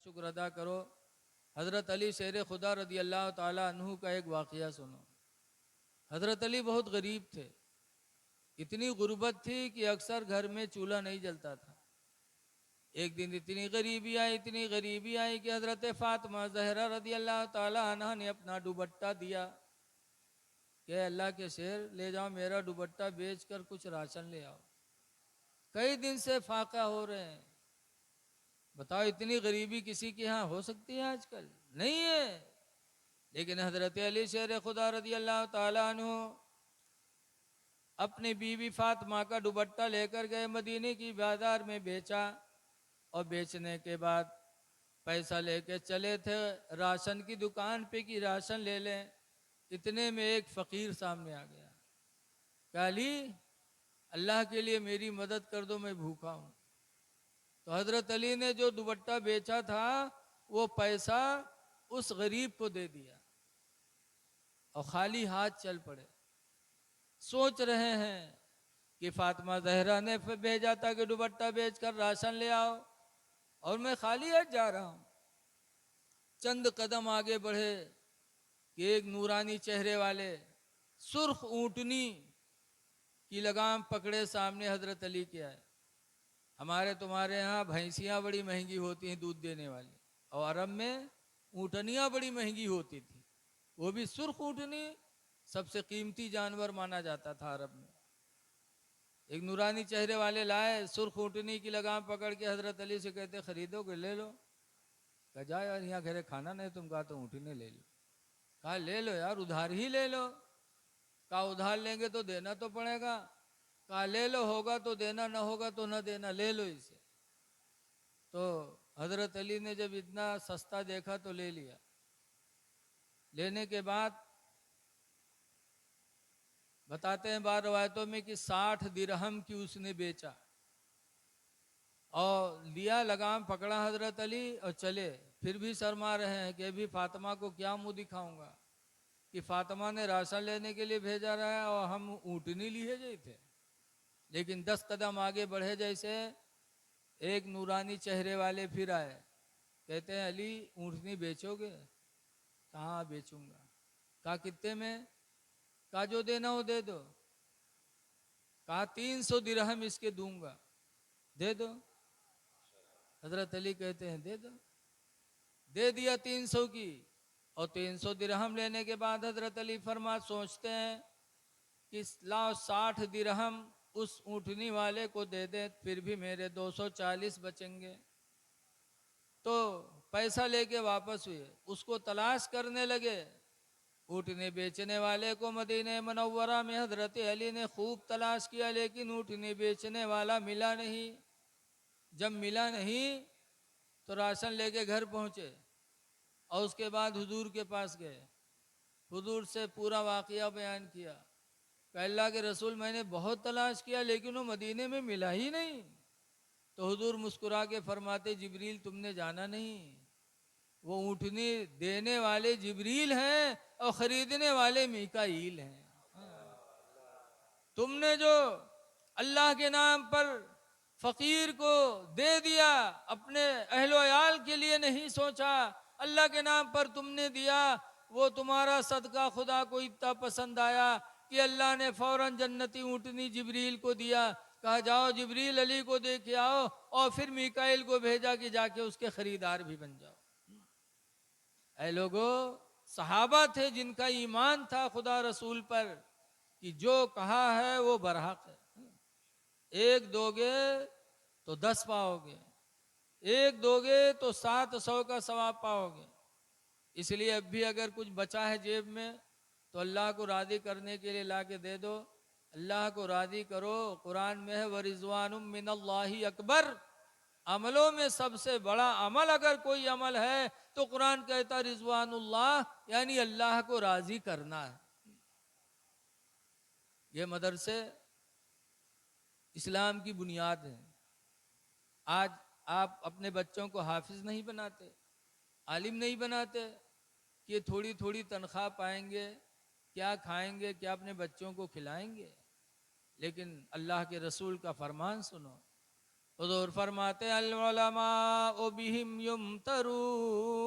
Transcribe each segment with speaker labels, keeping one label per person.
Speaker 1: शुक्र अदा करो। हज़रत अली शेर खुदा रदी अल्लाह ताला अन्हु का एक वाक़या सुनो। हज़रत अली बहुत गरीब थे, इतनी गुर्बत थी कि अक्सर घर में चूल्हा नहीं जलता था। एक दिन इतनी गरीबी आई कि हज़रत फ़ातिमा ज़हरा रदी अल्लाह ताला अन्हा ने अपना दुपट्टा दिया कि अल्लाह के शेर ले जाओ, मेरा दुपट्टा बेच कर कुछ राशन ले आओ, कई दिन से फाका हो रहे हैं। बताओ, इतनी गरीबी किसी के यहाँ हो सकती है आजकल? नहीं है। लेकिन हज़रत अली शेर खुदा रदी अल्लाह ताला अन्हु अपनी बीवी फातिमा का दुपट्टा लेकर गए, मदीने की बाजार में बेचा, और बेचने के बाद पैसा लेके चले थे राशन की दुकान पे कि राशन ले लें। इतने में एक फ़कीर सामने आ गया। कहा, अली, अल्लाह के लिए मेरी मदद कर दो, मैं भूखा हूँ। तो हज़रत अली ने जो दुपट्टा बेचा था वो पैसा उस गरीब को दे दिया और खाली हाथ चल पड़े। सोच रहे हैं कि फातिमा जहरा ने भेजा था कि दुपट्टा बेचकर राशन ले आओ, और मैं खाली हाथ जा रहा हूँ। चंद कदम आगे बढ़े कि एक नूरानी चेहरे वाले सुर्ख ऊँटनी की लगाम पकड़े सामने हज़रत अली के आए। हमारे तुम्हारे यहाँ भैंसियाँ बड़ी महंगी होती हैं दूध देने वाली, और अरब में ऊँटनियाँ बड़ी महंगी होती थी, वो भी सुर्ख ऊँटनी सबसे कीमती जानवर माना जाता था अरब में। एक नूरानी चेहरे वाले लाए, सुर्ख ऊँटनी की लगाम पकड़ के हज़रत अली से कहते, खरीदोगे? ले लो। कहा, जा यार, यहाँ घरे खाना नहीं, तुम कहा तो ऊँटनी ले लो। कहा, ले लो यार, उधार ही ले लो। कहा, उधार लेंगे तो देना तो पड़ेगा। कहा, ले लो, होगा तो देना, ना होगा तो ना देना, ले लो इसे। तो हज़रत अली ने जब इतना सस्ता देखा तो ले लिया। लेने के बाद बताते हैं बार रवायतों में कि 60 दिरहम की उसने बेचा, और लिया, लगाम पकड़ा हज़रत अली और चले। फिर भी शर्मा रहे हैं कि अभी फातिमा को क्या मुंह दिखाऊंगा कि फातिमा ने राशन लेने के लिए भेजा रहा है और हम ऊँटनी लिए गए थे। लेकिन 10 कदम आगे बढ़े जैसे एक नूरानी चेहरे वाले फिर आए, कहते हैं, अली, ऊँटनी बेचोगे? कहाँ बेचूंगा। कहा, कितने में? कहा, जो देना हो दे दो। कहा, 300 दिरहम इसके दूंगा, दे दो। हजरत अली कहते हैं, दे दो। दे दिया 300 की, और 300 दिरहम लेने के बाद हजरत अली फरमा सोचते हैं कि लाओ 60 दिरहम उस ऊँटनी वाले को दे दे, फिर भी मेरे 240 बचेंगे। तो पैसा लेके वापस हुए, उसको तलाश करने लगे। ऊँटनी बेचने वाले को मदीने मनव्वरा में हजरत अली ने खूब तलाश किया, लेकिन ऊँटनी बेचने वाला मिला नहीं। जब मिला नहीं तो राशन लेके घर पहुँचे, और उसके बाद हुजूर के पास गए। हुजूर से पूरा वाक़या बयान किया। अल्लाह के रसूल, मैंने बहुत तलाश किया लेकिन वो मदीने में मिला ही नहीं। तो हुजूर मुस्कुरा के फरमाते, जिब्रील, तुमने जाना नहीं, वो ऊँटनी देने वाले जिब्रील हैं और खरीदने वाले मीकाईल हैं। तुमने जो अल्लाह के नाम पर फकीर को दे दिया, अपने अहलो अयाल के लिए नहीं सोचा, अल्लाह के नाम पर तुमने दिया, वो तुम्हारा सदका खुदा को इतना पसंद आया कि अल्लाह ने फौरन जन्नती ऊँटनी जिब्रील को दिया। कहा, जाओ जिब्रील अली को दे के आओ, और फिर मीकाईल को भेजा कि जाके उसके खरीदार भी बन जाओ। ऐ लोगो, सहाबा थे जिनका ईमान था खुदा रसूल पर कि जो कहा है वो बरहक है। एक दोगे तो 10 पाओगे, एक दोगे तो 700 का सवाब पाओगे। इसलिए अब भी अगर कुछ बचा है जेब में तो अल्लाह को राज़ी करने के लिए ला के दे दो। अल्लाह को राज़ी करो। कुरान में है, वरिज़वानुम मिनल्लाहि अकबर, अमलों में सबसे बड़ा अमल अगर कोई अमल है तो कुरान कहता रिजवानुल्लाह, यानी अल्लाह को राज़ी करना है। ये मदरसे इस्लाम की बुनियाद है। आज आप अपने बच्चों को हाफिज नहीं बनाते, आलिम नहीं बनाते कि ये थोड़ी थोड़ी तनख्वाह पाएंगे, क्या खाएंगे, क्या अपने बच्चों को खिलाएंगे। लेकिन अल्लाह के रसूल का फरमान सुनो, हुजूर फरमाते अल उलमा बिहिम युमतरून,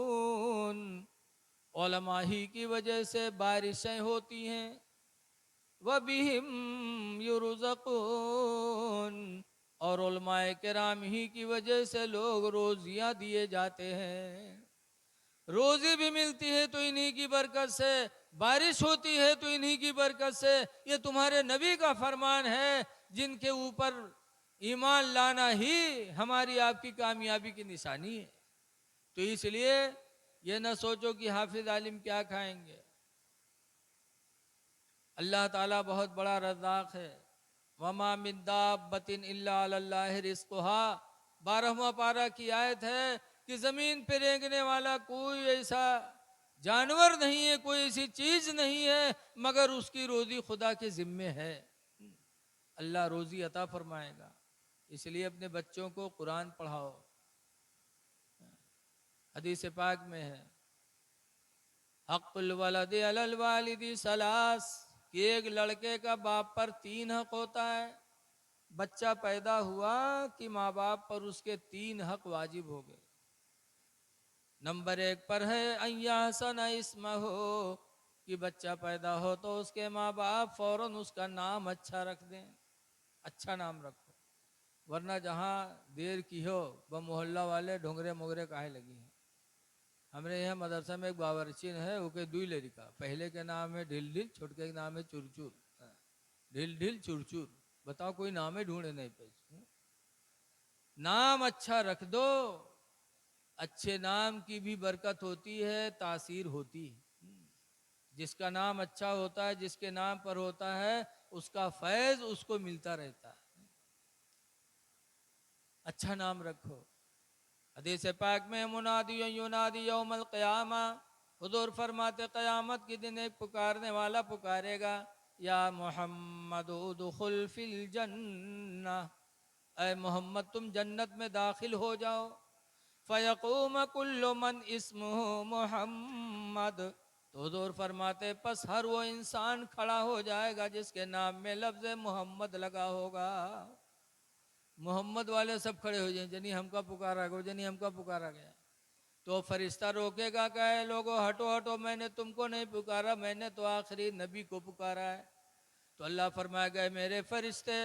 Speaker 1: उलमा ही की वजह से बारिशें होती हैं, व बिहिम युरज़क़ून, और उलमाए किराम ही की वजह से लोग रोजियां दिए जाते हैं। रोजी भी मिलती है तो इन्हीं की बरकत से, बारिश होती है तो इन्हीं की बरकत से। ये तुम्हारे नबी का फरमान है, जिनके ऊपर ईमान लाना ही हमारी आपकी कामयाबी की निशानी है। तो इसलिए ये न सोचो कि हाफिज आलिम क्या खाएंगे। अल्लाह ताला बहुत बड़ा रज़ाक है। वमा मिन दाब्बतिन इल्ला अलल्लाहि रिज़्क़ुहा, 12वां पारा की आयत है कि जमीन पे रेंगने वाला कोई ऐसा जानवर नहीं है, कोई ऐसी चीज नहीं है मगर उसकी रोजी खुदा के जिम्मे है। अल्लाह रोजी अता फरमाएगा। इसलिए अपने बच्चों को कुरान पढ़ाओ। हदीस पाक में है हक़्क़ुल वलदि अलल वालिदी सलास, कि एक लड़के का बाप पर 3 हक होता है। बच्चा पैदा हुआ कि माँ बाप पर उसके 3 हक वाजिब हो गए। नंबर 1 पर है अय्यासन इस्महो, कि बच्चा पैदा हो तो उसके माँ बाप फौरन उसका नाम अच्छा रख दें। अच्छा नाम रखो, वरना जहाँ देर की हो वह मोहल्ला वाले ढोंगरे मोगरे काहे लगी हैं। हमारे यहाँ मदरसा में एक बावर्चीन है, वो के 2 लड़का, पहले के नाम है ढिल ढिल, छोटके के नाम है चुरचुर। ढिल ढिल चुरचुर, बताओ कोई नाम ही ढूंढे नहीं पैसे। नाम अच्छा रख दो, अच्छे नाम की भी बरकत होती है, तासीर होती है। जिसका नाम अच्छा होता है, जिसके नाम पर होता है, उसका फैज उसको मिलता रहता है। अच्छा नाम रखो। हदीस पाक में मुनादी युनादी यौमल क़यामा, हुजूर फरमाते क़यामत के दिन एक पुकारने वाला पुकारेगा, या मोहम्मद उदखुल फिल जन्नह, ऐ मोहम्मद तुम जन्नत में दाखिल हो जाओ। फ़यक़ूम कुल्लु मन इस्मुहु मोहम्मद, तो हुज़ूर फरमाते पस हर वो इंसान खड़ा हो जाएगा जिसके नाम में लफ्ज़ मोहम्मद लगा होगा। मोहम्मद वाले सब खड़े हो जाए, जनी हमका पुकारा गया, जनी हमका पुकारा गया। तो फरिश्ता रोकेगा, कहे लोगो हटो हटो, मैंने तुमको नहीं पुकारा, मैंने तो आखिरी नबी को पुकारा है। तो अल्लाह फरमाएगा मेरे फरिश्ते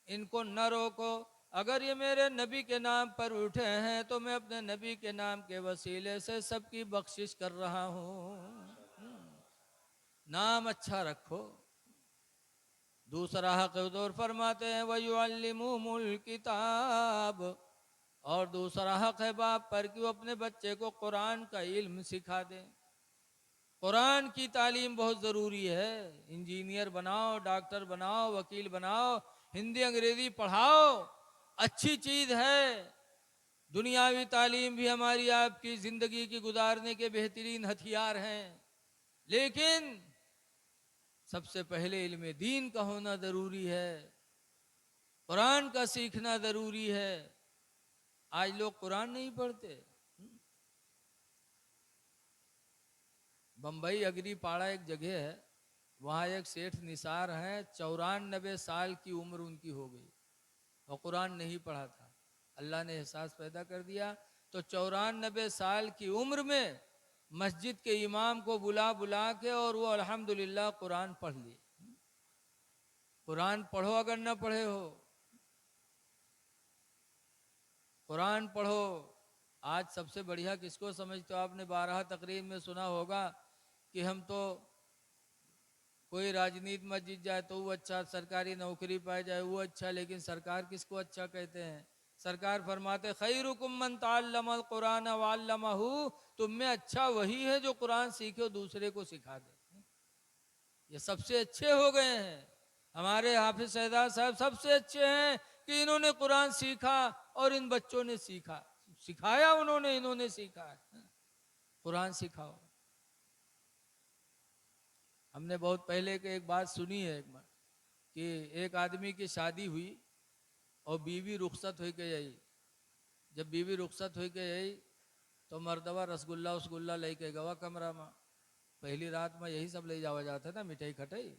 Speaker 1: इनको न रोको, अगर ये मेरे नबी के नाम पर उठे हैं तो मैं अपने नबी के नाम के वसीले से सबकी बख्शिश कर रहा हूँ। नाम अच्छा रखो। दूसरा हक हुज़ूर फरमाते हैं वयुअल्लिमुहुमुल किताब, और दूसरा हक है बाप पर कि वो अपने बच्चे को कुरान का इल्म सिखा दें। कुरान की तालीम बहुत ज़रूरी है। इंजीनियर बनाओ, डॉक्टर बनाओ, वकील बनाओ, हिंदी अंग्रेजी पढ़ाओ, अच्छी चीज़ है। दुनियावी तालीम भी हमारी आपकी ज़िंदगी की गुजारने के बेहतरीन हथियार हैं, लेकिन सबसे पहले इल्म दीन का होना ज़रूरी है, कुरान का सीखना ज़रूरी है। आज लोग कुरान नहीं पढ़ते। बम्बई अगरी पाड़ा एक जगह है, वहाँ एक सेठ निसार हैं, 94 साल की उम्र उनकी हो गई और कुरान नहीं पढ़ा था। अल्लाह ने एहसास पैदा कर दिया तो 94 साल की उम्र में मस्जिद के इमाम को बुला बुला के और वो अल्हम्दुलिल्लाह कुरान पढ़ लिए। कुरान पढ़ो, अगर न पढ़े हो कुरान पढ़ो। आज सबसे बढ़िया किसको समझते हो? आपने 12 तकरीर में सुना होगा कि हम तो कोई राजनीति में जीत जाए तो वो अच्छा, सरकारी नौकरी पाए जाए वो अच्छा, लेकिन सरकार किसको अच्छा कहते हैं? सरकार फरमाते खैरुकुम मन तअल्लमल कुरान व अल्लमहु, तुम में अच्छा वही है जो कुरान सीखे और दूसरे को सिखा दे। ये सबसे अच्छे हो गए हैं। हमारे हाफिज शहजाद साहब सबसे अच्छे हैं कि इन्होंने कुरान सीखा और इन बच्चों ने सीखा, सिखाया उन्होंने, इन्होंने सीखा। कुरान सिखाओ। हमने बहुत पहले के एक बात सुनी है, एक बार कि एक आदमी की शादी हुई और बीवी रुखसत हो के आई। जब बीवी रुखसत हो के आई तो मर्दवा रसगुल्ला उसगुल्ला लेके गवा कमरा में। पहली रात में यही सब ले जावा जाता था, मिठाई खटाई।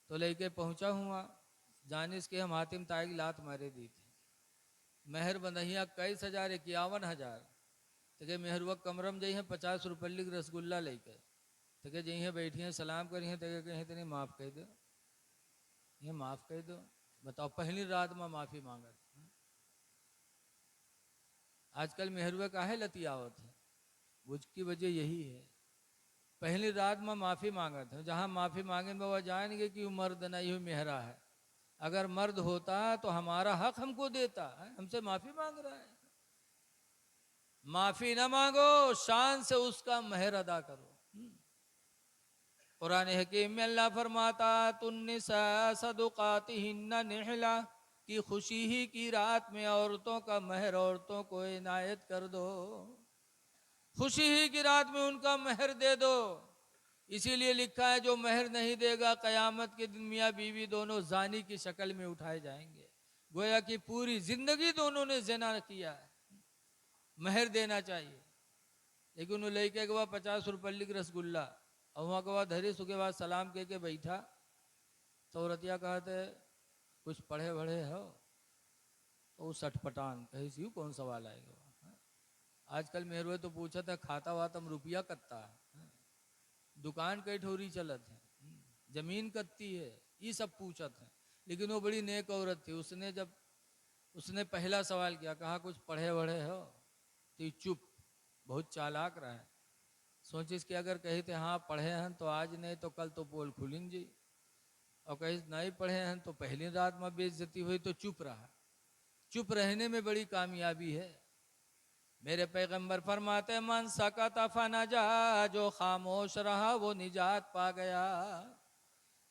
Speaker 1: तो लेके पहुंचा हुआ, जानिस के हम हातिम ताई लात मारे दी थी। मेहर बंधहिया 21,000 51,000। तो के मेहरुआ कमरम जई हैं 50 रुपये के रसगुल्ला लेके, तो के जई हैं बैठी हैं सलाम करी हैं, तो के कहीं तनी माफ़ कर दो, ये माफ़ कर दो। बताओ पहली रात में माफ़ी मांगत। आजकल मेहरुआ काहे लतियावत है, उसकी वजह यही है, पहली रात में माफ़ी मांगत है। जहाँ माफ़ी मांगे में वह जानेंगे कि वो मर्द नहीं हो मेहरा है। अगर मर्द होता तो हमारा हक हमको देता है, हमसे माफ़ी मांग रहा है। माफ़ी ना मांगो, शान से उसका मेहर अदा करो। कुरान हकीम में अल्लाह फरमाता तुन्निसा सदुकातिहिन्ना निहला, कि खुशी ही की रात में औरतों का मेहर औरतों को इनायत कर दो, खुशी ही की रात में उनका मेहर दे दो। इसीलिए लिखा है जो मेहर नहीं देगा कयामत के दिन मियाँ बीवी दोनों जानी की शक्ल में उठाए जाएंगे। गोया कि पूरी जिंदगी दोनों ने ज़िना किया है, मेहर देना चाहिए। लेकिन वो लेके के बाद 50 रुपये की रसगुल्ला, और वहाँ के बाद धरी सुखे बाद सलाम के बैठा, तो औरतिया कहते कुछ पढ़े बढ़े हो, तो वो सटपटान कही सी कौन सवाल आएगा। आजकल मेरे तो पूछा था खाता हुआ तम रुपया कत्ता है, दुकान कई ठोरी चलत है, जमीन कत्ती है, ये सब पूछत है। लेकिन वो बड़ी नेक औरत थी, उसने पहला सवाल किया, कहा कुछ पढ़े बढ़े हो, तो ये चुप, बहुत चालाक रहा है। सोचिस कि अगर कही थे हाँ पढ़े हैं तो आज नहीं तो कल तो पोल खुलेंगे जी, और कहीं नहीं पढ़े हैं तो पहली रात में बेइज्जती हुई तो चुप रहा। चुप रहने में बड़ी कामयाबी है। मेरे पैगंबर फरमाते मन सकता फनजा, जो खामोश रहा वो निजात पा गया।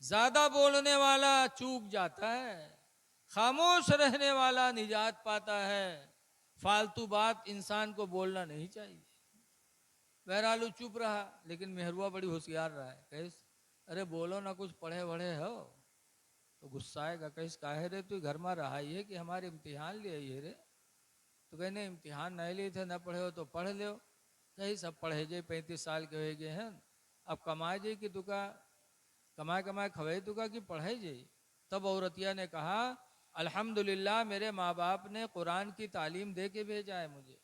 Speaker 1: ज्यादा बोलने वाला चूक जाता है, खामोश रहने वाला निजात पाता है। फालतू बात इंसान को बोलना नहीं चाहिए। बहरहाल चुप रहा, लेकिन मेहरुआ बड़ी होशियार रहा है। कैस अरे बोलो ना, कुछ पढ़े बढ़े हो, तो गुस्सा आएगा। कैस काहे रे तू घर में रहा ही है कि हमारे इम्तिहान ले आई है रे, तो कहने इम्तिहान नहीं लिए थे, न पढ़े हो तो पढ़ लो। कहीं सब पढ़े जे 35 साल के हो गए हैं, अब कमाए जे कि तुका कमाए कमाए खवे तुका कि पढ़े जे। तब औरतिया ने कहा अल्हम्दुलिल्लाह मेरे माँ बाप ने कुरान की तालीम दे के भेजा है मुझे,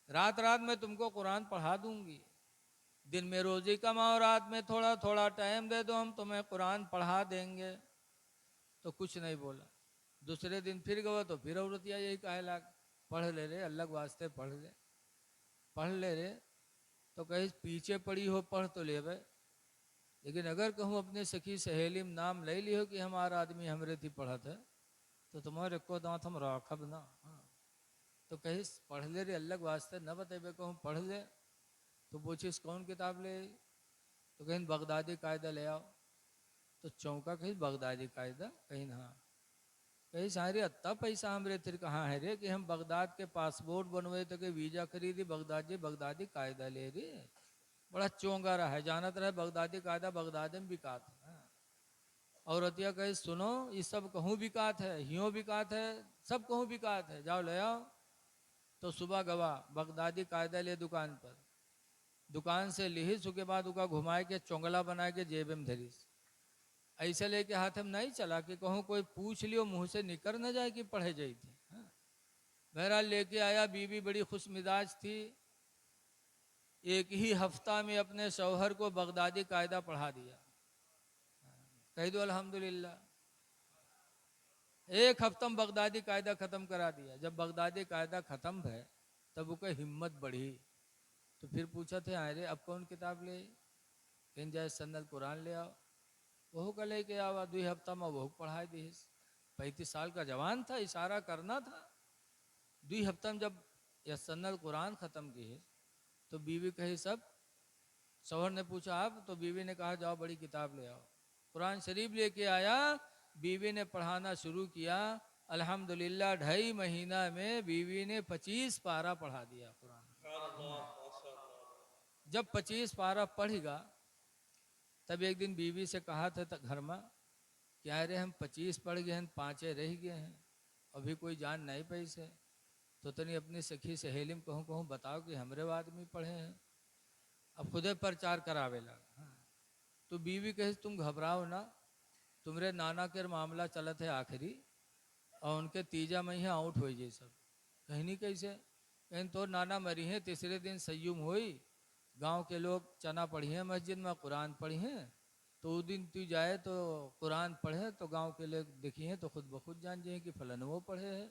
Speaker 1: रात रात में तुमको कुरान पढ़ा दूंगी, दिन में रोजी कमाओ, रात में थोड़ा थोड़ा टाइम दे दो, हम तुम्हें कुरान पढ़ा देंगे। तो कुछ नहीं बोला। दूसरे दिन फिर गए तो फिर औरतिया यही कहे लाग, पढ़ ले रे अल्लाह के वास्ते पढ़ ले, पढ़ ले रे। तो कहीं पीछे पड़ी हो पढ़ तो ले भाई, लेकिन अगर कहूँ अपने सखी सहेली में नाम ले लियो कि हमारा आदमी हमरे थी पढ़त है, तो तुम्हारे को दांत हम राखब ना। हाँ। तो कहीं पढ़ ले रे अल्लाह के वास्ते न बतेबे, कहूँ पढ़ ले। तो पूछिस कौन किताब ले, तो कहीं बगदादी कायदा ले आओ। तो चौका कहीं बगदादी कायदा, कहीं हाँ, कहीं सारे अत्ता पैसा हमरे तिर कहाँ है रे कि हम बगदाद के पासपोर्ट बनवे तो के वीजा खरीदी, बगदादी कायदा ले रे। बड़ा चोंगा रहा है, जानत रहे बगदादी कायदा बगदाद में बिकात है। औरतिया कहे सुनो ये सब कहूँ बिकात है, हियो बिकात है, सब कहूँ बिकात है, जाओ ले आओ। तो सुबह गवा बगदादी कायदा ले दुकान पर, दुकान से लिहिस, उसके बाद उका घुमाए के चोंगला बना के जेब में धरिस, ऐसे लेके हाथ में नहीं चला कि कहूँ कोई पूछ लियो मुंह से निकल न जाए कि पढ़े जाई थी। बहरहाल लेके आया, बीवी बड़ी खुश मिजाज थी, एक ही हफ्ता में अपने शौहर को बगदादी कायदा पढ़ा दिया। कह दो अल्हम्दुलिल्लाह, एक हफ्ता में बगदादी कायदा खत्म करा दिया। जब बगदादी कायदा खत्म है तब उसका हिम्मत बढ़ी, तो फिर पूछा थे अरे अब कौन किताब ले, कहीं जाए सन्नत कुरान ले आओ। वह का लेके आवा, 2 हफ्ता में वह पढ़ा दी। 35 साल का जवान था, इशारा करना था। 2 हफ्ता में जब यह सन्नत कुरान खत्म की है, तो बीवी कही सब। शौहर ने पूछा आप, तो बीवी ने कहा जाओ बड़ी किताब ले आओ। कुरान शरीफ लेके आया, बीवी ने पढ़ाना शुरू किया। अल्हम्दुलिल्लाह 2.5 महीना में बीवी ने 25 पारा पढ़ा दिया कुरान। जब 25 पारा पढ़ेगा, तब एक दिन बीवी से कहा था घर में, क्या रे हम 25 पढ़ गए हैं, 5 रह गए हैं, अभी कोई जान नहीं पैसे। तो तनी अपनी सखी सहेली में कहूँ कहूँ बताओ कि हमरे आदमी पढ़े हैं, अब खुदे प्रचार करावे लगा। तो बीवी कहे तुम घबराओ ना, तुमरे नाना के मामला चलत है आखिरी, और उनके तीजा में ही आउट हो जाए सब। कहीं नहीं कैसे, कहीं तो नाना मरी हैं, तीसरे दिन सयुम हुई, गांव के लोग चना पढ़ी हैं मस्जिद में, कुरान पढ़ी हैं, तो उस दिन तू जाए तो कुरान पढ़े तो गांव के लोग देखी हैं तो खुद ब खुद जान जाए कि फलन वो पढ़े है।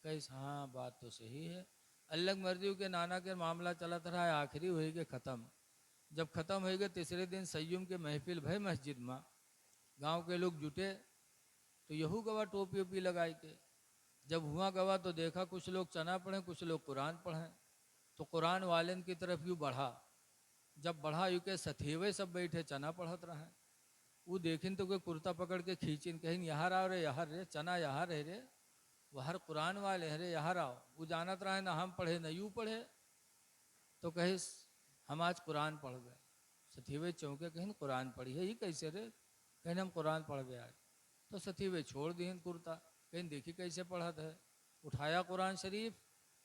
Speaker 1: कैसे, हाँ बात तो सही है। अल्लाह मर्जी के नाना के मामला चलता रहा है, आखिरी हुई के ख़त्म। जब ख़त्म हो गए तीसरे दिन सयुम के महफिल भय मस्जिद में, गांव के लोग जुटे तो यहू गवा टोपी ओपी लगाई के। जब हुआ गवा तो देखा कुछ लोग चना पढ़े, कुछ लोग कुरान पढ़ें। तो कुरान वाले की तरफ यूँ बढ़ा, जब बढ़ा यू के सथेवे सब बैठे चना पढ़त रहे। वो देखिन तो कोई कुर्ता पकड़ के खींचिन, कहीं यहाँ आओ रे, यहाँ रे, चना यहाँ रहे रे, वो हर कुरान वाले हैं रे, यहाँ आओ। वो जानत रहे ना हम पढ़े न यूँ पढ़े, तो कहे हम आज कुरान पढ़ गए। सथीवे चौंके, कहीं कुरान पढ़ी है, ये कैसे रे, कहीं हम कुरान पढ़ गए आज। तो सथीवे छोड़ दिए कुर्ता, कहीं देखी कैसे पढ़त है। उठाया कुरान शरीफ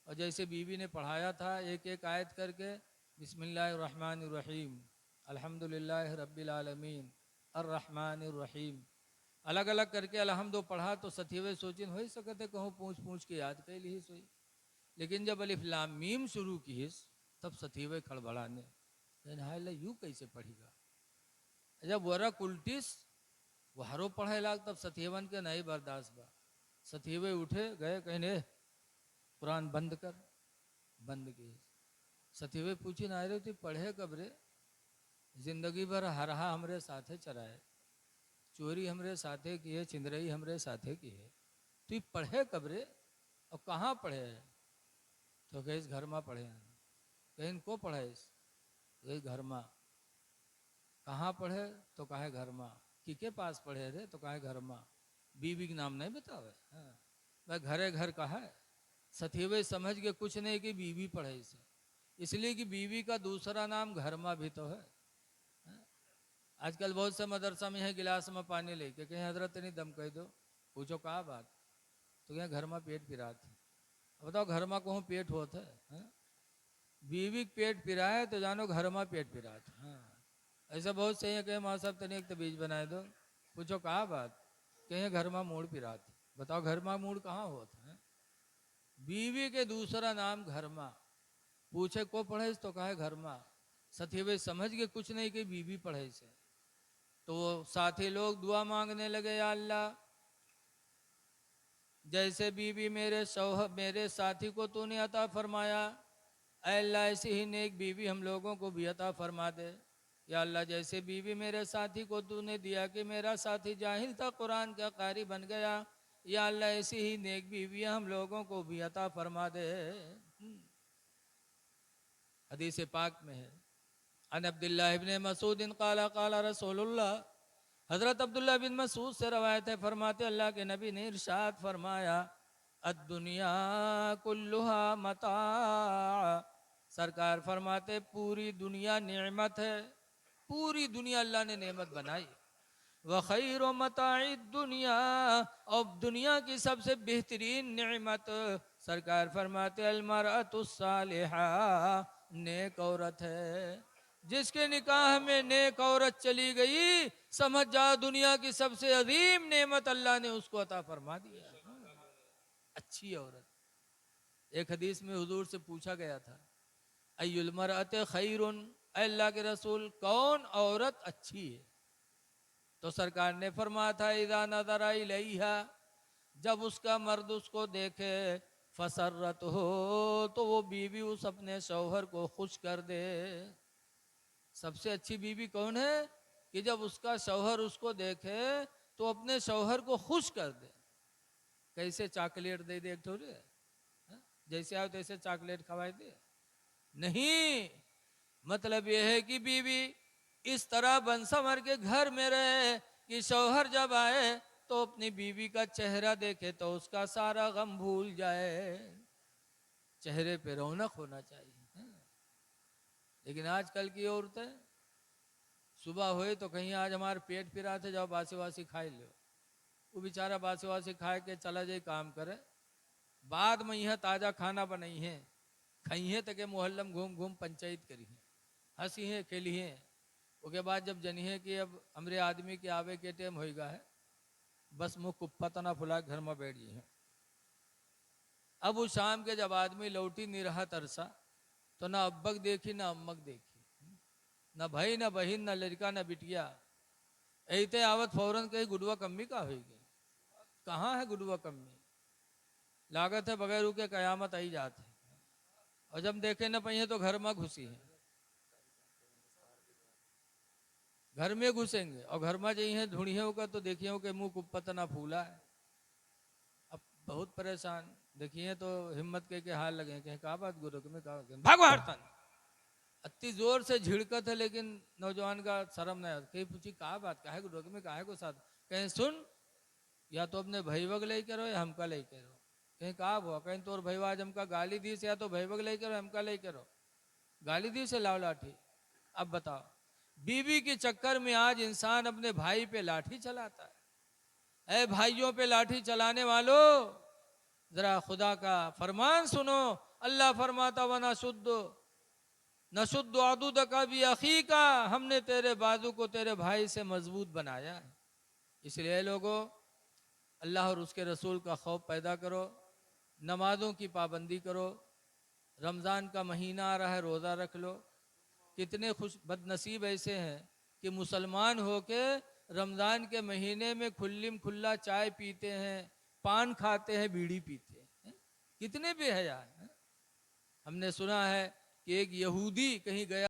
Speaker 1: और जैसे बीवी ने पढ़ाया था एक एक आयत करके, बिस्मिल्लाहिर्रहमानिर्रहीम, अल्हम्दुलिल्लाहि रब्बिल आलमीन, अर्रहमानिर्रहीम, अलग अलग करके अलहमदो पढ़ा। तो सथीवे सोचिन हो ही सकते कहूँ पूछ पूछ के याद कर ली सोई। लेकिन जब अलिफ लाम मीम शुरू की तब सथीवे खड़बड़ाने, यूँ कैसे पढ़ेगा। जब वरक उल्टिस वहारो पढ़े लाग तब सथीवन के नहीं बर्दाश्त बा। सथीवे उठे गए, कहने कुरान बंद कर, बंद किए। सथीवे पूछी ना रे तू पढ़े कब रे, जिंदगी भर हरहा हमरे साथे चराए, चोरी हमरे साथे की है, चिंदरई हमरे साथे की है, तू पढ़े कब रे और कहाँ पढ़े है। तो कहे घर में पढ़े हैं। कहीं को पढ़े, गई घर में। कहाँ पढ़े, तो कहे घर में। के पास पढ़े रे, तो कहे घर में। बीवी के नाम नहीं बतावे, हाँ वह घरे घर का है। सथीवे समझ के कुछ नहीं कि बीवी पढ़े इसे, इसलिए कि बीवी का दूसरा नाम घर में भी तो है। आजकल बहुत से मदरसा में है गिलास में पानी लेके कहीं हजरत नहीं दम कह दो, पूछो कहा बात, तो क्या घर में पेट पिरा थे। बताओ घर में कहूँ पेट होता है, बीवी पेट पिराए तो जानो घर में पेट पिरा था। हाँ ऐसा बहुत सही है, कहे माँ साहब तनिक तो बीज बनाए दो, पूछो कहा बात, कहीं घर में मूड पिरा थे। बताओ घर में मूड कहाँ होता है। बीवी के दूसरा नाम घर में, पूछे को पढ़े तो कहे घर में। सथीवे समझ के कुछ नहीं कि बीवी पढ़े से। तो साथी लोग दुआ मांगने लगे, या अल्लाह जैसे बीवी मेरे साथी को तूने अता फरमाया, अल्लाह ऐसी ही नेक बीवी हम लोगों को भी अता फरमा दे। या अल्लाह जैसे बीवी मेरे साथी को तूने दिया कि मेरा साथी जाहिल था कुरान का कारी बन गया, या अल्लाह ऐसी ही नेक बीवियां हम लोगों को भी अता फरमा दे। हदीस पाक में है, अन अब्दुल्लाह इब्न मसूद क़ाला क़ाला रसूलुल्लाह, हज़रत अब्दुल्लाह बिन मसूद से रवायत है, फरमाते अल्लाह के नबी ने इरशाद फरमाया, अद्दुनिया कुल्लुहा मता, सरकार फरमाते पूरी दुनिया नेमत है, पूरी दुनिया अल्लाह ने नेमत बनाई। व खैर मताई दुनिया, और दुनिया की सबसे बेहतरीन नेमत, सरकार फरमाते अलमरअतुस सालिहा, नेक औरत है। जिसके निकाह में नेक औरत चली गई, समझ जा दुनिया की सबसे अजीम नेमत अल्लाह ने उसको अता फरमा दिया, अच्छी औरत। एक हदीस में हुजूर से पूछा गया था, अय्युल मरअत खैरुन, अल्लाह के रसूल कौन औरत अच्छी है। तो सरकार ने फरमाया था, इज़ा नज़रा इलैहा, जब उसका मर्द उसको देखे, फसरत हो, तो वो बीवी उस अपने शौहर को खुश कर दे। सबसे अच्छी बीवी कौन है, कि जब उसका शौहर उसको देखे तो अपने शौहर को खुश कर दे। कैसे चॉकलेट दे दे थोड़े, जैसे आओ तैसे चॉकलेट खवाए दे, नहीं। मतलब यह है कि बीवी इस तरह बन संवर के घर में रहे कि शौहर जब आए तो अपनी बीवी का चेहरा देखे तो उसका सारा गम भूल जाए। चेहरे पे रौनक होना चाहिए। लेकिन आजकल की औरतें सुबह हुए तो कहीं आज हमारे पेट पिरा थे, जाओ बासी वासी खाई लो। वो बेचारा बासी वासी खाए के चला जाए काम करे, बाद में यह ताज़ा खाना बनाई है खाई है, तक मोहल्लम घूम घूम पंचायत करी है, हंसी है खेली है। उसके बाद जब जनी है कि अब हमरे आदमी के आवे के टाइम होएगा है, बस मुँह कुप्पा तना फुला घर में बैठ गई है। अब उस शाम के जब आदमी लौटी नहीं रहा तरसा, तो ना अब्बक देखी ना अम्मक देखी, ना भाई ना बहन ना लड़का ना बिटिया। ऐते आवत फौरन कही गुडुआ कम्मी का होगी, कहाँ है गुडुआ कम्मी, लागत है बगैर रुके कयामत आई जात है। और जब देखे न पहिए तो घर में घुसी है, घर में घुसेंगे और घर में जाइए ढूंढिए होगा तो देखिए हो कि मुंह कुप्पत ना फूला है। अब बहुत परेशान देखिए तो हिम्मत के हाल लगे, कहीं कहा बात गुरु में कहा भाग बाहर तन, अति जोर से झिड़कत है लेकिन नौजवान का शर्म नहीं आता। कहीं पूछी कहा बात, काहे गुरु में काहे को साथ, कहीं सुन या तो अपने भैवग ले करो या हमका ले करो। कहीं कहा हुआ, कहीं तोर भैया आज हमका गाली दी से, या तो भैवग ले करो हमका ले करो, गाली दी से लाओ लाठी। अब बताओ, बीवी के चक्कर में आज इंसान अपने भाई पे लाठी चलाता है। ऐ भाइयों पे लाठी चलाने वालों, जरा खुदा का फरमान सुनो। अल्लाह फरमाता वना शुद्ध न शुद्ध आदूद का भी अखी का, हमने तेरे बाजू को तेरे भाई से मजबूत बनाया है। इसलिए लोगों, अल्लाह और उसके रसूल का खौफ पैदा करो, नमाजों की पाबंदी करो। रमज़ान का महीना आ रहा है, रोज़ा रख लो। कितने खुश बदनसीब ऐसे हैं कि मुसलमान होके रमज़ान के महीने में खुल्लिम खुल्ला चाय पीते हैं, पान खाते हैं, बीड़ी पीते हैं। कितने बेहया हैं। हमने सुना है कि एक यहूदी कहीं गया